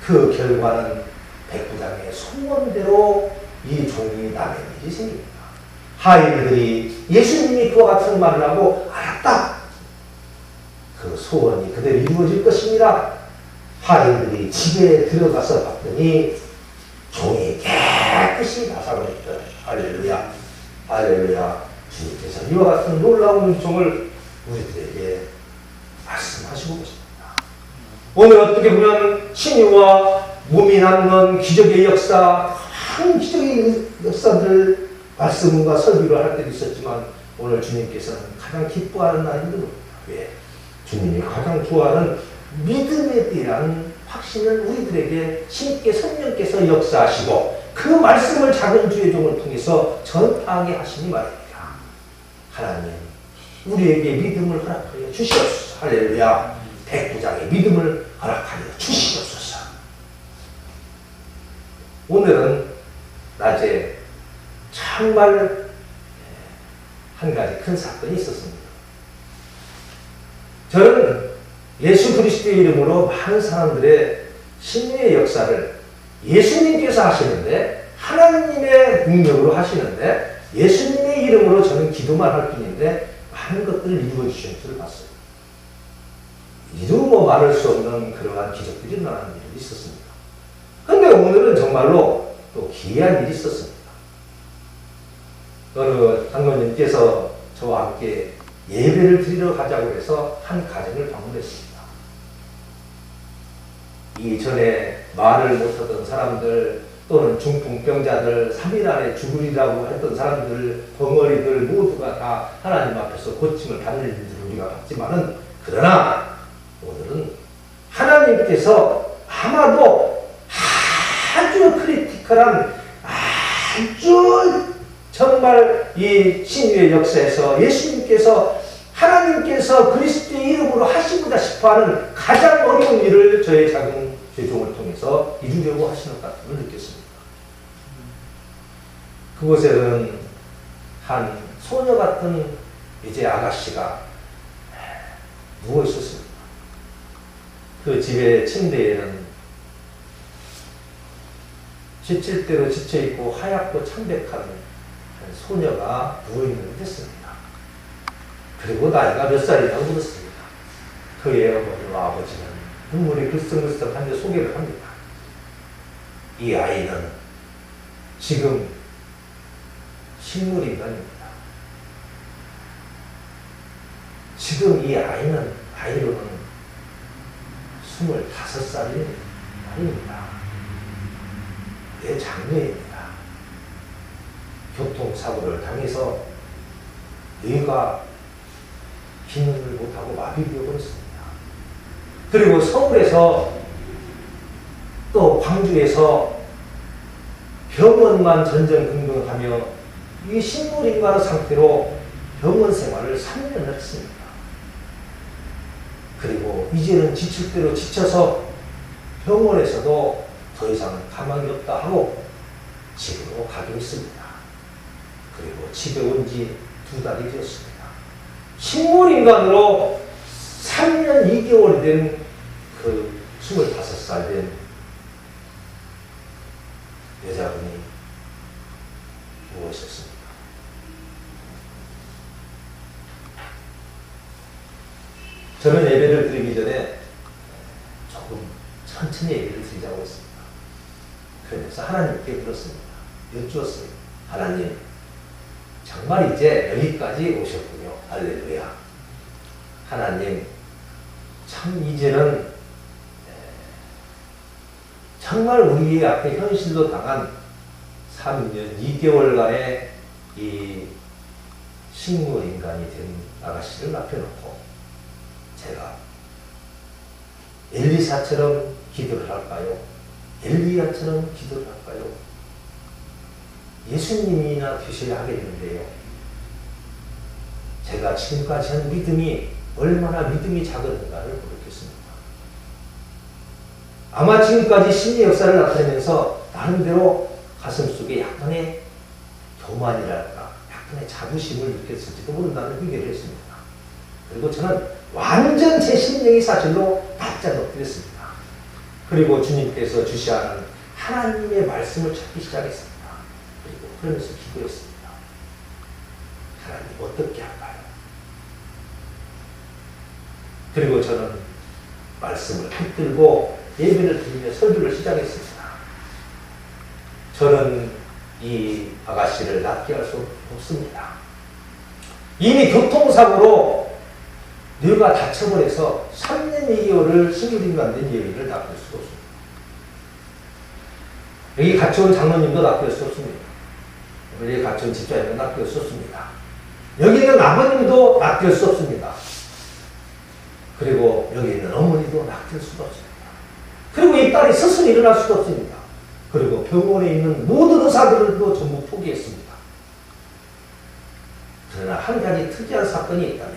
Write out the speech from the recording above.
그 결과는 백부장의 소원대로 이 종이 남의 일이 생깁니다. 하인들이 예수님이 그와 같은 말을 하고 알았다. 그 소원이 그대로 이루어질 것입니다. 하인들이 집에 들어가서 봤더니 종이 깨끗이 나사가 있더라. 할렐루야. 할렐루야. 주님께서 이와 같은 놀라운 은총을 우리들에게 말씀하시고 계십니다. 오늘 어떻게 보면 신유와 몸이 낫는 기적의 역사, 큰 기적의 역사들 말씀과 설교를 할 때도 있었지만 오늘 주님께서는 가장 기뻐하는 날인 겁니다. 왜? 주님이 가장 좋아하는 믿음에 대한 확신을 우리들에게 신께 성령께서 역사하시고 그 말씀을 작은 주의 종을 통해서 전파하게 하시니 말입니다. 하나님, 우리에게 믿음을 허락하여 주시옵소서. 할렐루야. 백부장의 믿음을 허락하여 주시옵소서. 오늘은 낮에 정말 한 가지 큰 사건이 있었습니다. 저는 예수 그리스도의 이름으로 많은 사람들의 신유의 역사를 예수님께서 하시는데, 하나님의 능력으로 하시는데, 예수님의 이름으로 저는 기도만 할 뿐인데 많은 것들을 이루어 주시는 줄을 봤어요. 이루 말할 수 없는 그러한 기적들이 일어나는 일이 있었습니다. 그런데 오늘은 정말로 또 기이한 일이 있었습니다. 어느 장로님께서 저와 함께 예배를 드리러 가자고 해서 한 가정을 방문했습니다. 이전에 말을 못하던 사람들 또는 중풍병자들, 3일 안에 죽으리라고 했던 사람들, 벙어리들 모두가 다 하나님 앞에서 고침을 받는 일들을 우리가 봤지만은, 그러나 오늘은 하나님께서 아마도 아주 크리티컬한, 아주 정말 이 신유의 역사에서 예수님께서, 하나님께서 그리스도의 이름으로 하시고자 싶어하는 가장 어려운 일을 저의 작은 죄종을 통해서 이루려고 하시는 것 같은 걸 느꼈습니다. 그곳에는 한 소녀 같은 이제 아가씨가 누워 있었습니다. 그 집의 침대에는 지칠 대로 지쳐있고 하얗고 창백한 소녀가 누워있는 듯 했습니다. 그리고 나이가 몇 살이라고 물었습니다. 그의 어머니와 아버지는 눈물이 글썽글썽한데 소개를 합니다. 이 아이는 지금 식물인간입니다. 지금 이 아이로는 25살이 아닙니다. 내 장녀입니다. 교통사고를 당해서 뇌가 기능을 못하고 마비되어 버렸습니다. 그리고 서울에서 또 광주에서 병원만 전전긍긍하며 이 식물인간의 상태로 병원 생활을 3년을 했습니다. 그리고 이제는 지칠 대로 지쳐서 병원에서도 더 이상은 가망이 없다 하고 집으로 가게 했습니다. 그리고 집에 온 지 2달이 되었습니다. 식물인간으로 3년 2개월이 된 그 25살 된 여자분이 누워있었습니다. 저는 예배를 드리기 전에 조금 천천히 예배를 드리자고 했습니다. 그러면서 하나님께 물었습니다. 여쭈었어요. 하나님, 정말 이제 여기까지 오셨군요. 할렐루야. 하나님, 참 이제는 정말 우리 앞에 현실로 당한 3년 2개월간의 이 식물인간이 된 아가씨를 앞에 놓고 제가 엘리사처럼 기도를 할까요? 엘리야처럼 기도를 할까요? 예수님이나 되셔야 하게 되는데요. 제가 지금까지 한 믿음이 얼마나 믿음이 작은가를 고백했습니다. 아마 지금까지 심리 역사를 나타내면서 나름대로 가슴속에 약간의 교만이랄까, 약간의 자부심을 느꼈을지도 모른다는 회개를 했습니다. 그리고 저는 완전 제 심령이 사실로 바짝 엎드렸습니다. 그리고 주님께서 주시하는 하나님의 말씀을 찾기 시작했습니다. 그리고 그러면서 기도했습니다. 하나님 어떻게 할까요? 그리고 저는 말씀을 붙들고 예배를 드리며 설교를 시작했습니다. 저는 이 아가씨를 낫게 할 수 없습니다. 이미 교통사고로 뇌가 다쳐버려서 3년 2개월을 신규림관 된 예의를 닦을 수 없습니다. 여기 같이 온 장로님도 닦을 수 없습니다. 여기 같이 온 집사님도 닦을 수 없습니다. 여기 있는 아버님도 낚일 수 없습니다. 그리고 여기 있는 어머니도 낚일 수도 없습니다. 그리고 이 딸이 스스로 일어날 수도 없습니다. 그리고 병원에 있는 모든 의사들도 전부 포기했습니다. 그러나 한 가지 특이한 사건이 있다.